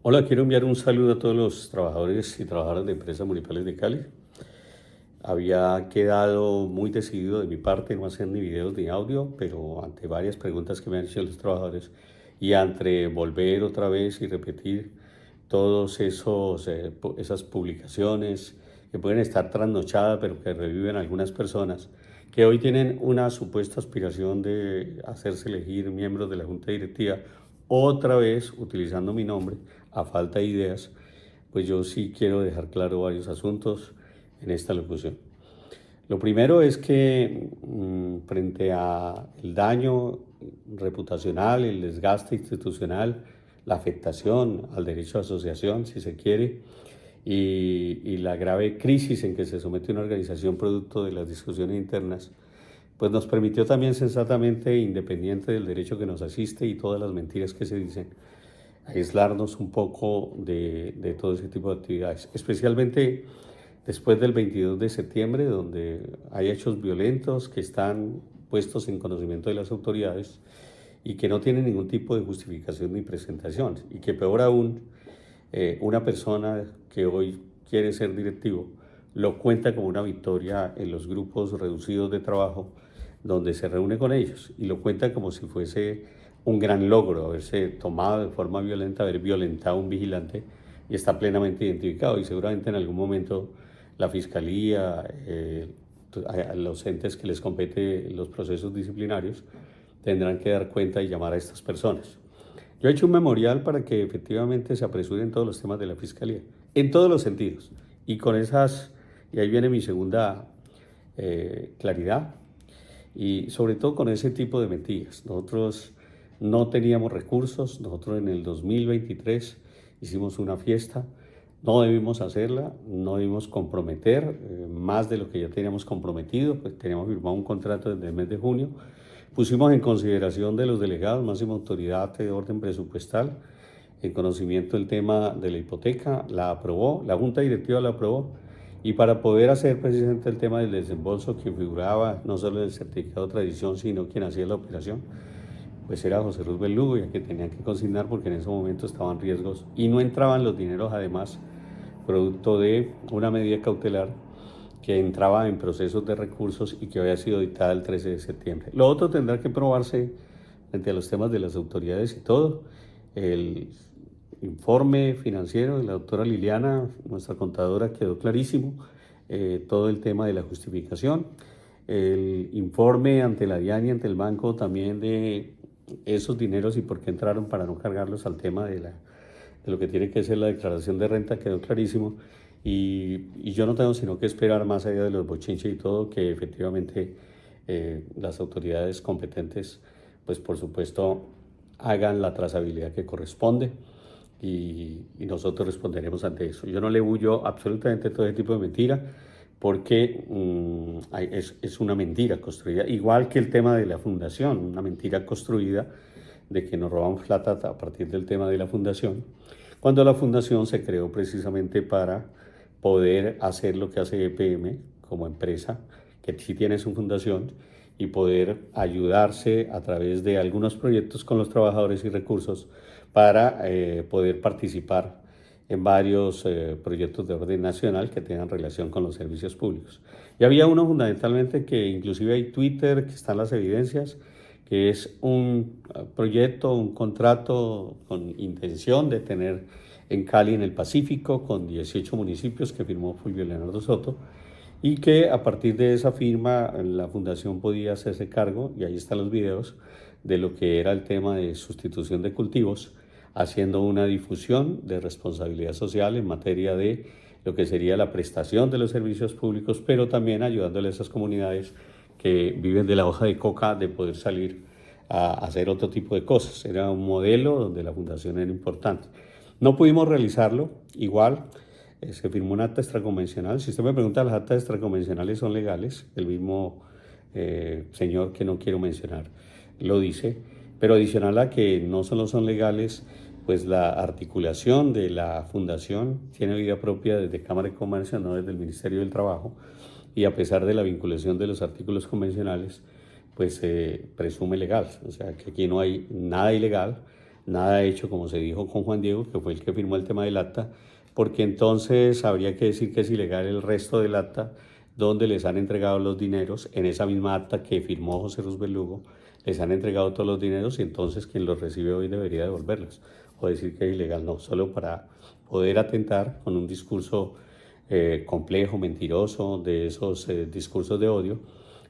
Hola, quiero enviar un saludo a todos los trabajadores y trabajadoras de empresas municipales de Cali. Había quedado muy decidido de mi parte no hacer ni videos ni audio, pero ante varias preguntas que me han hecho los trabajadores y ante volver otra vez y repetir todos esas publicaciones que pueden estar trasnochadas, pero que reviven algunas personas que hoy tienen una supuesta aspiración de hacerse elegir miembros de la Junta Directiva, otra vez utilizando mi nombre a falta de ideas, pues yo sí quiero dejar claro varios asuntos en esta locución. Lo primero es que frente a el daño reputacional, el desgaste institucional, la afectación al derecho a asociación, si se quiere, y la grave crisis en que se somete una organización producto de las discusiones internas, pues nos permitió también sensatamente, independiente del derecho que nos asiste y todas las mentiras que se dicen, aislarnos un poco de todo ese tipo de actividades, especialmente después del 22 de septiembre, donde hay hechos violentos que están puestos en conocimiento de las autoridades y que no tienen ningún tipo de justificación ni presentación, y que peor aún, una persona que hoy quiere ser directivo lo cuenta como una victoria en los grupos reducidos de trabajo donde se reúne con ellos, y lo cuenta como si fuese un gran logro haberse tomado de forma violenta, haber violentado a un vigilante, y está plenamente identificado, y seguramente en algún momento la Fiscalía, a los entes que les compete los procesos disciplinarios, tendrán que dar cuenta y llamar a estas personas. Yo he hecho un memorial para que efectivamente se apresuren todos los temas de la Fiscalía, en todos los sentidos, y con esas, y ahí viene mi segunda claridad, y sobre todo con ese tipo de mentiras. Nosotros no teníamos recursos, nosotros en el 2023 hicimos una fiesta, no debimos hacerla, no debimos comprometer más de lo que ya teníamos comprometido, pues teníamos firmado un contrato desde el mes de junio, pusimos en consideración de los delegados, máxima autoridad de orden presupuestal, en conocimiento del tema de la hipoteca, la aprobó, la Junta Directiva la aprobó, y para poder hacer precisamente el tema del desembolso, quien figuraba no solo en el certificado de tradición, sino quien hacía la operación, pues era José Luis Belugo, ya que tenían que consignar porque en ese momento estaban riesgos y no entraban los dineros, además, producto de una medida cautelar que entraba en procesos de recursos y que había sido dictada el 13 de septiembre. Lo otro tendrá que probarse frente a los temas de las autoridades y todo. El informe financiero de la doctora Liliana, nuestra contadora, quedó clarísimo. Todo el tema de la justificación. El informe ante la DIAN y ante el banco también de esos dineros y por qué entraron para no cargarlos al tema de lo que tiene que ser la declaración de renta quedó clarísimo, y yo no tengo sino que esperar, más allá de los bochinches y todo, que efectivamente las autoridades competentes, pues por supuesto, hagan la trazabilidad que corresponde, y nosotros responderemos ante eso. Yo no le huyo absolutamente todo ese tipo de mentira, porque es una mentira construida, igual que el tema de la fundación, una mentira construida de que nos robamos plata a partir del tema de la fundación, cuando la fundación se creó precisamente para poder hacer lo que hace EPM como empresa, que sí tiene su fundación, y poder ayudarse a través de algunos proyectos con los trabajadores y recursos para poder participar en varios proyectos de orden nacional que tengan relación con los servicios públicos. Y había uno fundamentalmente que inclusive hay Twitter, que están las evidencias, que es un proyecto, un contrato con intención de tener en Cali, en el Pacífico, con 18 municipios que firmó Fulvio Leonardo Soto, y que a partir de esa firma la fundación podía hacerse cargo, y ahí están los videos, de lo que era el tema de sustitución de cultivos, haciendo una difusión de responsabilidad social en materia de lo que sería la prestación de los servicios públicos, pero también ayudándole a esas comunidades que viven de la hoja de coca de poder salir a hacer otro tipo de cosas. Era un modelo donde la fundación era importante. No pudimos realizarlo, igual se firmó un acta extraconvencional. Si usted me pregunta, las actas extraconvencionales son legales, el mismo señor que no quiero mencionar lo dice, pero adicional a que no solo son legales, pues la articulación de la fundación tiene vida propia desde Cámara de Comercio, no desde el Ministerio del Trabajo, y a pesar de la vinculación de los artículos convencionales, pues se presume legal, o sea que aquí no hay nada ilegal, nada hecho como se dijo con Juan Diego, que fue el que firmó el tema del acta, porque entonces habría que decir que es ilegal el resto del acta donde les han entregado los dineros, en esa misma acta que firmó José Roosevelt Lugo, les han entregado todos los dineros y entonces quien los recibe hoy debería devolverlos, o decir que es ilegal, no, solo para poder atentar con un discurso complejo, mentiroso, de esos discursos de odio,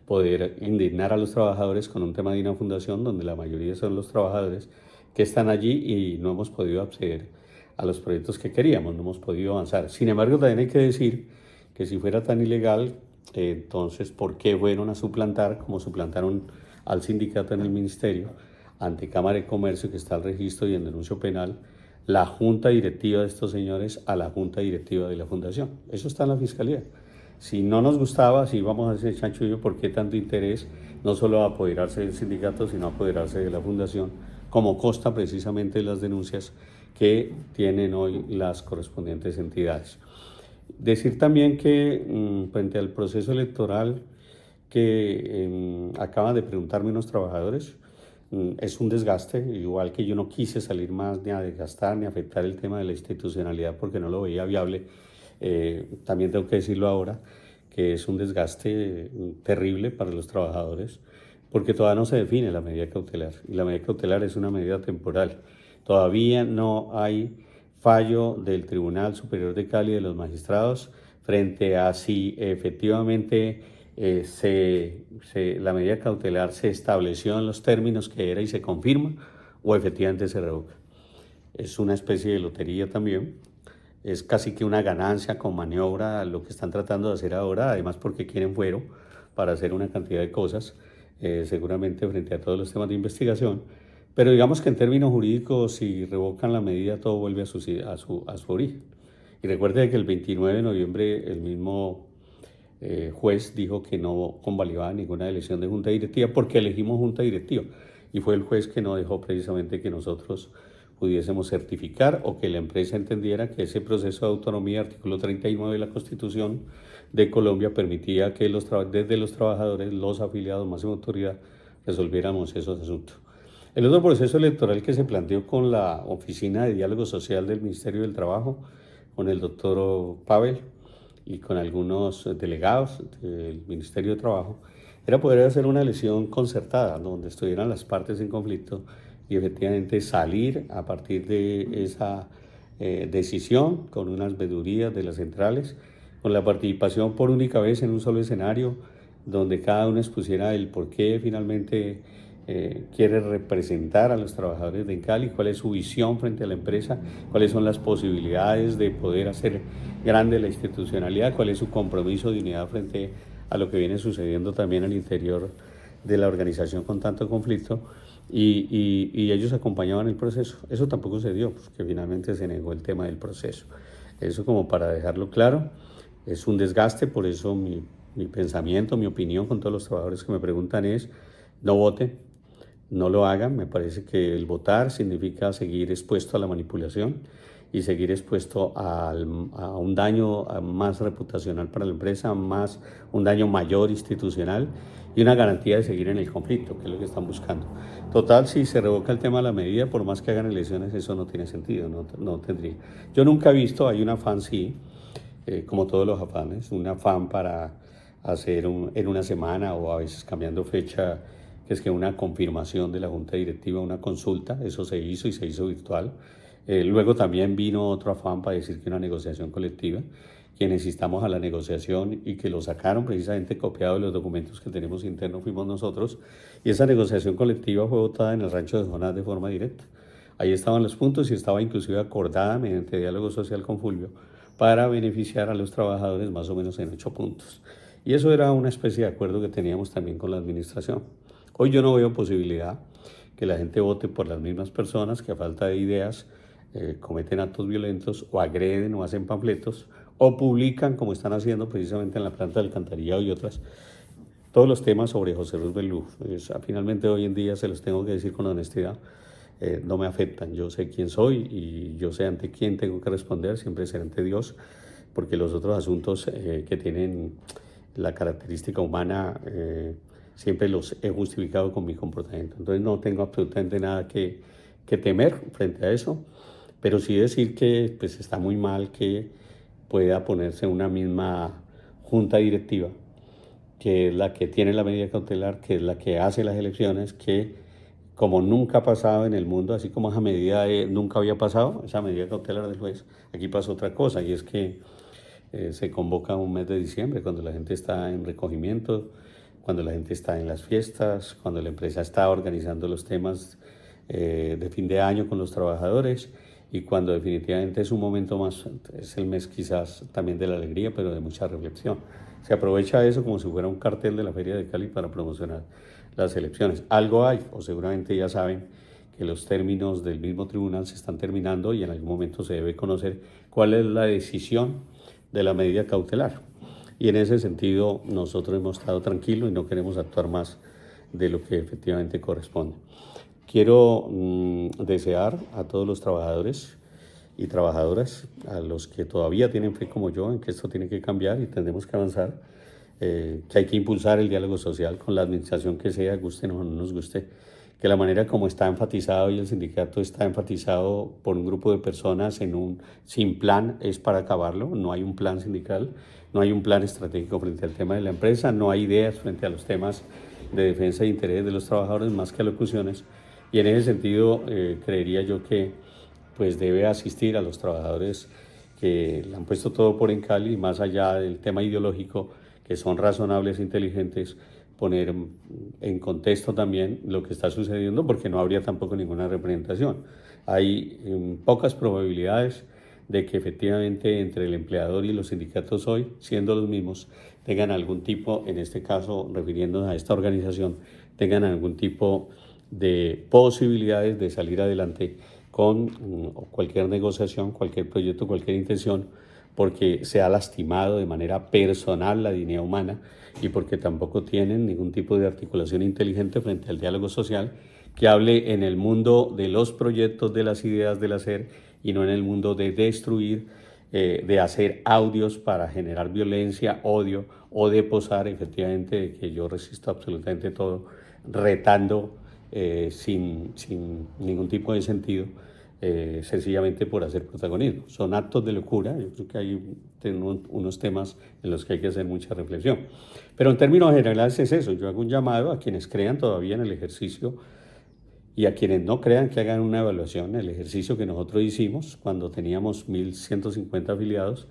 poder indignar a los trabajadores con un tema de una fundación donde la mayoría son los trabajadores que están allí y no hemos podido acceder a los proyectos que queríamos, no hemos podido avanzar. Sin embargo, también hay que decir que si fuera tan ilegal, entonces, ¿por qué fueron a suplantar, como suplantaron al sindicato en el ministerio, ante Cámara de Comercio, que está al registro y en denuncio penal, la junta directiva de estos señores a la junta directiva de la fundación? Eso está en la fiscalía. Si no nos gustaba, si íbamos a ese chanchullo, ¿por qué tanto interés no solo a apoderarse del sindicato, sino a apoderarse de la fundación, como consta precisamente de las denuncias que tienen hoy las correspondientes entidades? Decir también que frente al proceso electoral que acaban de preguntarme unos trabajadores, es un desgaste, igual que yo no quise salir más ni a desgastar ni a afectar el tema de la institucionalidad porque no lo veía viable. También tengo que decirlo ahora, que es un desgaste terrible para los trabajadores porque todavía no se define la medida cautelar y la medida cautelar es una medida temporal. Todavía no hay fallo del Tribunal Superior de Cali de los magistrados frente a si efectivamente la medida cautelar se estableció en los términos que era y se confirma o efectivamente se revoca. Es una especie de lotería también, es casi que una ganancia con maniobra lo que están tratando de hacer ahora, además porque quieren fuero para hacer una cantidad de cosas, seguramente frente a todos los temas de investigación, pero digamos que en términos jurídicos si revocan la medida todo vuelve a su origen. Y recuerde que el 29 de noviembre el mismo juez dijo que no convalidaba ninguna elección de junta directiva porque elegimos junta directiva y fue el juez que no dejó precisamente que nosotros pudiésemos certificar o que la empresa entendiera que ese proceso de autonomía, artículo 39 de la Constitución de Colombia, permitía que desde los trabajadores, los afiliados, máxima autoridad, resolviéramos esos asuntos. El otro proceso electoral que se planteó con la Oficina de Diálogo Social del Ministerio del Trabajo, con el doctor Pavel y con algunos delegados del Ministerio de Trabajo, era poder hacer una elección concertada, donde estuvieran las partes en conflicto y efectivamente salir a partir de esa decisión con unas vedurías de las centrales, con la participación por única vez en un solo escenario, donde cada uno expusiera el por qué finalmente quiere representar a los trabajadores de Cali, cuál es su visión frente a la empresa, cuáles son las posibilidades de poder hacer grande la institucionalidad, cuál es su compromiso de unidad frente a lo que viene sucediendo también al interior de la organización con tanto conflicto, y ellos acompañaban el proceso. Eso tampoco se dio, porque finalmente se negó el tema del proceso. Eso como para dejarlo claro, es un desgaste, por eso mi pensamiento, mi opinión con todos los trabajadores que me preguntan es, no voten, no lo hagan. Me parece que el votar significa seguir expuesto a la manipulación y seguir expuesto a un daño más reputacional para la empresa, un daño mayor institucional y una garantía de seguir en el conflicto, que es lo que están buscando. Total, si se revoca el tema de la medida, por más que hagan elecciones, eso no tiene sentido, no tendría. Yo nunca he visto, hay un afán, sí, como todos los afanes, un afán para hacer en una semana o a veces cambiando fecha, que es que una confirmación de la Junta Directiva, una consulta, eso se hizo y se hizo virtual. Luego también vino otro afán para decir que una negociación colectiva, quienes instamos a la negociación y que lo sacaron precisamente copiado de los documentos que tenemos internos fuimos nosotros, y esa negociación colectiva fue votada en el Rancho de Jonás de forma directa. Ahí estaban los puntos y estaba inclusive acordada mediante diálogo social con Fulvio para beneficiar a los trabajadores más o menos en 8 puntos. Y eso era una especie de acuerdo que teníamos también con la administración. Hoy yo no veo posibilidad que la gente vote por las mismas personas que a falta de ideas cometen actos violentos o agreden o hacen panfletos o publican, como están haciendo precisamente en la planta de alcantarillado y otras, todos los temas sobre José Roosevelt Lugo. Finalmente hoy en día se los tengo que decir con honestidad, no me afectan. Yo sé quién soy y yo sé ante quién tengo que responder, siempre será ante Dios, porque los otros asuntos que tienen la característica humana siempre los he justificado con mi comportamiento. Entonces no tengo absolutamente nada que que temer frente a eso, pero sí decir que pues, está muy mal que pueda ponerse una misma junta directiva, que es la que tiene la medida cautelar, que es la que hace las elecciones, que como nunca ha pasado en el mundo, así como esa medida nunca había pasado, esa medida cautelar del juez, aquí pasa otra cosa, y es que se convoca un mes de diciembre, cuando la gente está en recogimiento, cuando la gente está en las fiestas, cuando la empresa está organizando los temas de fin de año con los trabajadores y cuando definitivamente es un momento más, es el mes quizás también de la alegría, pero de mucha reflexión. Se aprovecha eso como si fuera un cartel de la Feria de Cali para promocionar las elecciones. Algo hay, o seguramente ya saben que los términos del mismo tribunal se están terminando y en algún momento se debe conocer cuál es la decisión de la medida cautelar. Y en ese sentido nosotros hemos estado tranquilos y no queremos actuar más de lo que efectivamente corresponde. Quiero desear a todos los trabajadores y trabajadoras, a los que todavía tienen fe como yo en que esto tiene que cambiar y tendremos que avanzar, que hay que impulsar el diálogo social con la administración que sea, guste o no nos guste, que la manera como está enfatizado y el sindicato está enfatizado por un grupo de personas sin plan es para acabarlo. No hay un plan sindical, no hay un plan estratégico frente al tema de la empresa, no hay ideas frente a los temas de defensa de intereses de los trabajadores más que alocuciones. Y en ese sentido creería yo que pues debe asistir a los trabajadores que le han puesto todo por en Cali, más allá del tema ideológico, que son razonables e inteligentes, poner en contexto también lo que está sucediendo, porque no habría tampoco ninguna representación. Hay pocas probabilidades de que efectivamente entre el empleador y los sindicatos hoy, siendo los mismos, tengan algún tipo, en este caso refiriéndonos a esta organización, tengan algún tipo de posibilidades de salir adelante con cualquier negociación, cualquier proyecto, cualquier intención, porque se ha lastimado de manera personal la dignidad humana y porque tampoco tienen ningún tipo de articulación inteligente frente al diálogo social que hable en el mundo de los proyectos, de las ideas, del hacer y no en el mundo de destruir, de hacer audios para generar violencia, odio o de posar efectivamente que yo resisto absolutamente todo, retando sin ningún tipo de sentido, sencillamente por hacer protagonismo. Son actos de locura, yo creo que hay unos temas en los que hay que hacer mucha reflexión. Pero en términos generales es eso, yo hago un llamado a quienes crean todavía en el ejercicio y a quienes no crean que hagan una evaluación, el ejercicio que nosotros hicimos cuando teníamos 1.150 afiliados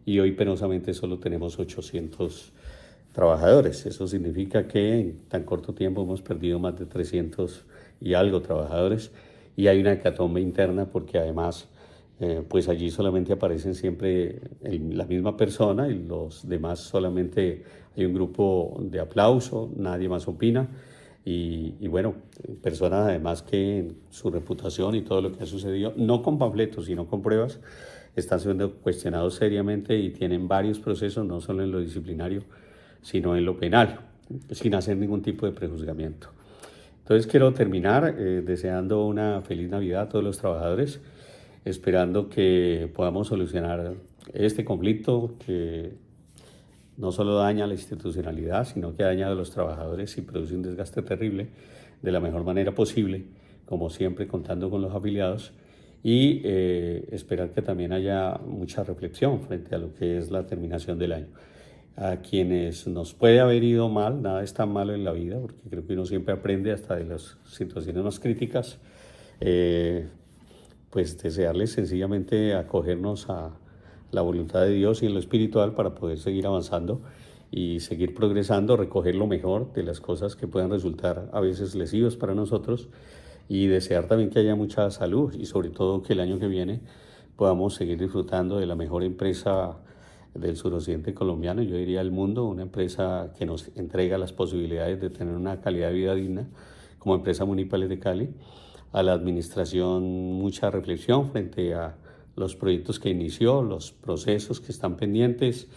y hoy penosamente solo tenemos 800 trabajadores. Eso significa que en tan corto tiempo hemos perdido más de 300 y algo trabajadores y hay una hecatombe interna porque además pues allí solamente aparecen siempre la misma persona y los demás solamente hay un grupo de aplauso, nadie más opina. Y bueno, personas además que su reputación y todo lo que ha sucedido, no con panfletos, sino con pruebas, están siendo cuestionados seriamente y tienen varios procesos, no solo en lo disciplinario, sino en lo penal, sin hacer ningún tipo de prejuzgamiento. Entonces quiero terminar deseando una feliz Navidad a todos los trabajadores, esperando que podamos solucionar este conflicto que no solo daña la institucionalidad, sino que daña a los trabajadores y produce un desgaste terrible de la mejor manera posible, como siempre contando con los afiliados y esperar que también haya mucha reflexión frente a lo que es la terminación del año. A quienes nos puede haber ido mal, nada es tan malo en la vida, porque creo que uno siempre aprende hasta de las situaciones más críticas, pues desearles sencillamente acogernos a la voluntad de Dios y en lo espiritual para poder seguir avanzando y seguir progresando, recoger lo mejor de las cosas que puedan resultar a veces lesivas para nosotros y desear también que haya mucha salud y sobre todo que el año que viene podamos seguir disfrutando de la mejor empresa del suroccidente colombiano, yo diría el mundo, una empresa que nos entrega las posibilidades de tener una calidad de vida digna como empresa Municipales de Cali, a la administración mucha reflexión frente a los proyectos que inició, los procesos que están pendientes,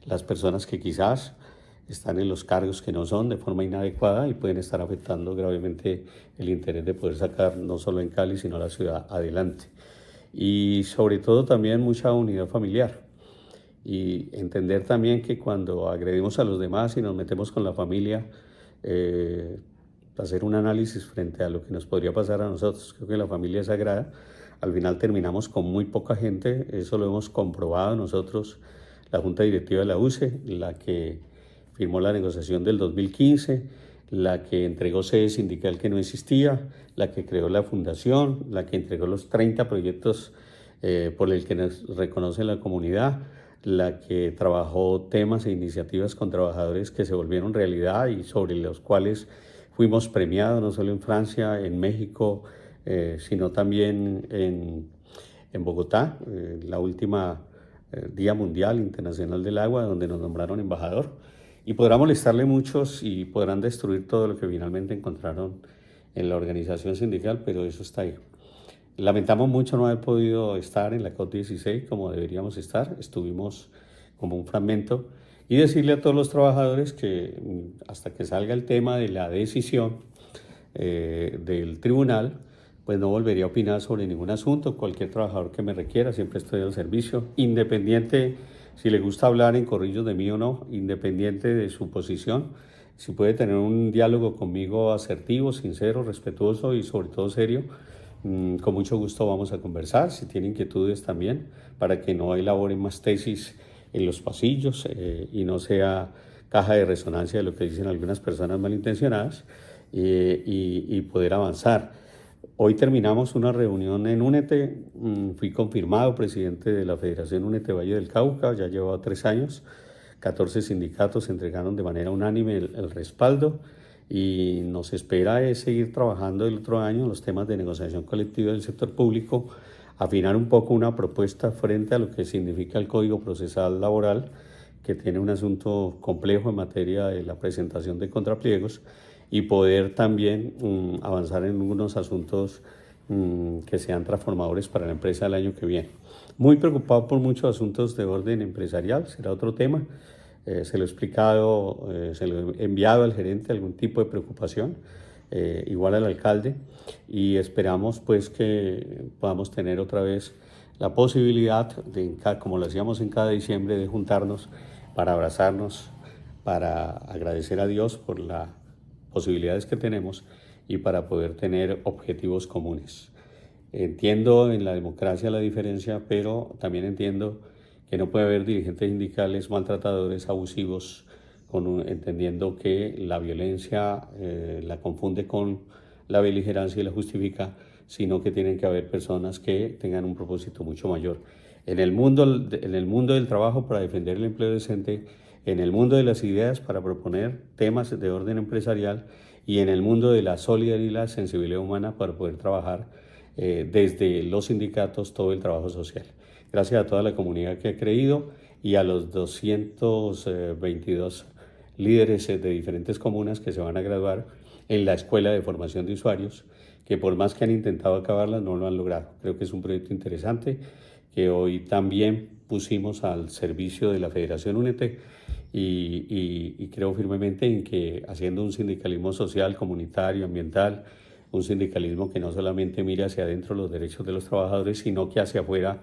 las personas que quizás están en los cargos que no son de forma inadecuada y pueden estar afectando gravemente el interés de poder sacar no solo en Cali, sino la ciudad adelante. Y sobre todo también mucha unidad familiar y entender también que cuando agredimos a los demás y nos metemos con la familia, hacer un análisis frente a lo que nos podría pasar a nosotros. Creo que la familia es sagrada. Al final terminamos con muy poca gente, eso lo hemos comprobado nosotros, la Junta Directiva de la UCE, la que firmó la negociación del 2015, la que entregó sede sindical que no existía, la que creó la fundación, la que entregó los 30 proyectos por el que nos reconoce la comunidad, la que trabajó temas e iniciativas con trabajadores que se volvieron realidad y sobre los cuales fuimos premiados, no solo en Francia, en México, sino también en Bogotá, la última Día Mundial Internacional del Agua, donde nos nombraron embajador. Y podrá molestarle muchos y podrán destruir todo lo que finalmente encontraron en la organización sindical, pero eso está ahí. Lamentamos mucho no haber podido estar en la COP16 como deberíamos estar, estuvimos como un fragmento, y decirle a todos los trabajadores que hasta que salga el tema de la decisión del tribunal, pues no volvería a opinar sobre ningún asunto. Cualquier trabajador que me requiera, siempre estoy al servicio, independiente si le gusta hablar en corrillos de mí o no, independiente de su posición. Si puede tener un diálogo conmigo asertivo, sincero, respetuoso y sobre todo serio, con mucho gusto vamos a conversar. Si tiene inquietudes también, para que no elaboren más tesis en los pasillos y no sea caja de resonancia de lo que dicen algunas personas malintencionadas, y poder avanzar. Hoy terminamos una reunión en Únete, fui confirmado presidente de la Federación Únete Valle del Cauca, ya llevaba 3 años, 14 sindicatos entregaron de manera unánime el respaldo y nos espera es seguir trabajando el otro año en los temas de negociación colectiva del sector público, afinar un poco una propuesta frente a lo que significa el Código Procesal Laboral, que tiene un asunto complejo en materia de la presentación de contrapliegos, y poder también avanzar en algunos asuntos que sean transformadores para la empresa el año que viene. Muy preocupado por muchos asuntos de orden empresarial, será otro tema. Se lo he explicado, se lo he enviado al gerente algún tipo de preocupación, igual al alcalde, y esperamos pues que podamos tener otra vez la posibilidad, de, como lo hacíamos en cada diciembre, de juntarnos para abrazarnos, para agradecer a Dios por las posibilidades que tenemos y para poder tener objetivos comunes. Entiendo en la democracia la diferencia, pero también entiendo que no puede haber dirigentes sindicales maltratadores, abusivos, entendiendo que la violencia la confunde con la beligerancia y la justifica, sino que tienen que haber personas que tengan un propósito mucho mayor. En el mundo del trabajo para defender el empleo decente, en el mundo de las ideas para proponer temas de orden empresarial y en el mundo de la solidaridad y la sensibilidad humana para poder trabajar desde los sindicatos todo el trabajo social. Gracias a toda la comunidad que ha creído y a los 222 líderes de diferentes comunas que se van a graduar en la Escuela de Formación de Usuarios, que por más que han intentado acabarla, no lo han logrado. Creo que es un proyecto interesante que hoy también pusimos al servicio de la Federación Únete y creo firmemente en que haciendo un sindicalismo social, comunitario, ambiental, un sindicalismo que no solamente mire hacia adentro los derechos de los trabajadores, sino que hacia afuera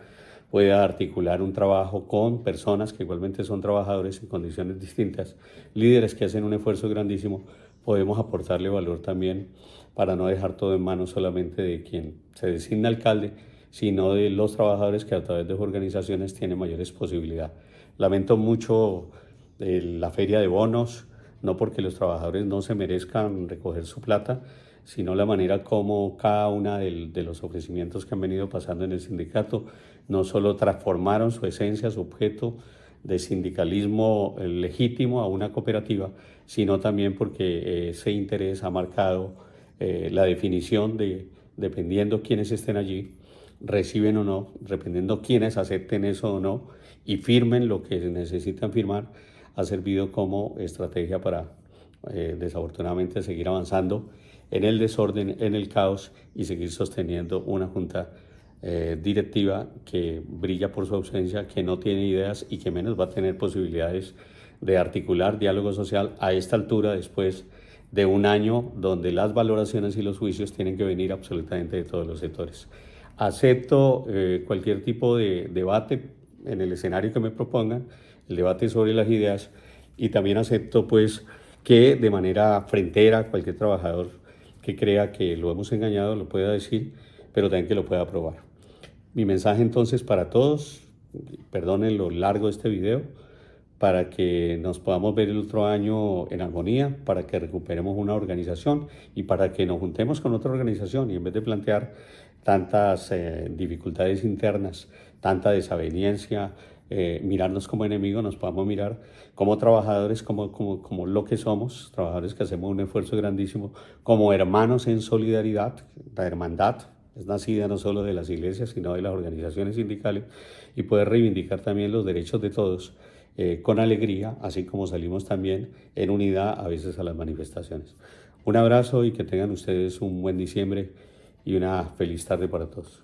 pueda articular un trabajo con personas que igualmente son trabajadores en condiciones distintas, líderes que hacen un esfuerzo grandísimo, podemos aportarle valor también para no dejar todo en manos solamente de quien se designa alcalde, sino de los trabajadores que a través de organizaciones tienen mayores posibilidades. Lamento mucho la feria de bonos, no porque los trabajadores no se merezcan recoger su plata, sino la manera como cada uno de los ofrecimientos que han venido pasando en el sindicato no solo transformaron su esencia, su objeto de sindicalismo legítimo a una cooperativa, sino también porque ese interés ha marcado la definición de, dependiendo quiénes estén allí, reciben o no, dependiendo quiénes acepten eso o no y firmen lo que necesitan firmar, ha servido como estrategia para desafortunadamente seguir avanzando en el desorden, en el caos y seguir sosteniendo una junta directiva que brilla por su ausencia, que no tiene ideas y que menos va a tener posibilidades de articular diálogo social a esta altura después de un año donde las valoraciones y los juicios tienen que venir absolutamente de todos los sectores. Acepto cualquier tipo de debate en el escenario que me propongan, el debate sobre las ideas, y también acepto pues que de manera frentera cualquier trabajador que crea que lo hemos engañado lo pueda decir, pero también que lo pueda probar. Mi mensaje entonces para todos, perdonen lo largo de este video, para que nos podamos ver el otro año en armonía, para que recuperemos una organización y para que nos juntemos con otra organización y en vez de plantear tantas dificultades internas, tanta desaveniencia, mirarnos como enemigos, nos podamos mirar como trabajadores, como lo que somos, trabajadores que hacemos un esfuerzo grandísimo, como hermanos en solidaridad, la hermandad es nacida no solo de las iglesias, sino de las organizaciones sindicales, y poder reivindicar también los derechos de todos con alegría, así como salimos también en unidad a veces a las manifestaciones. Un abrazo y que tengan ustedes un buen diciembre y una feliz tarde para todos.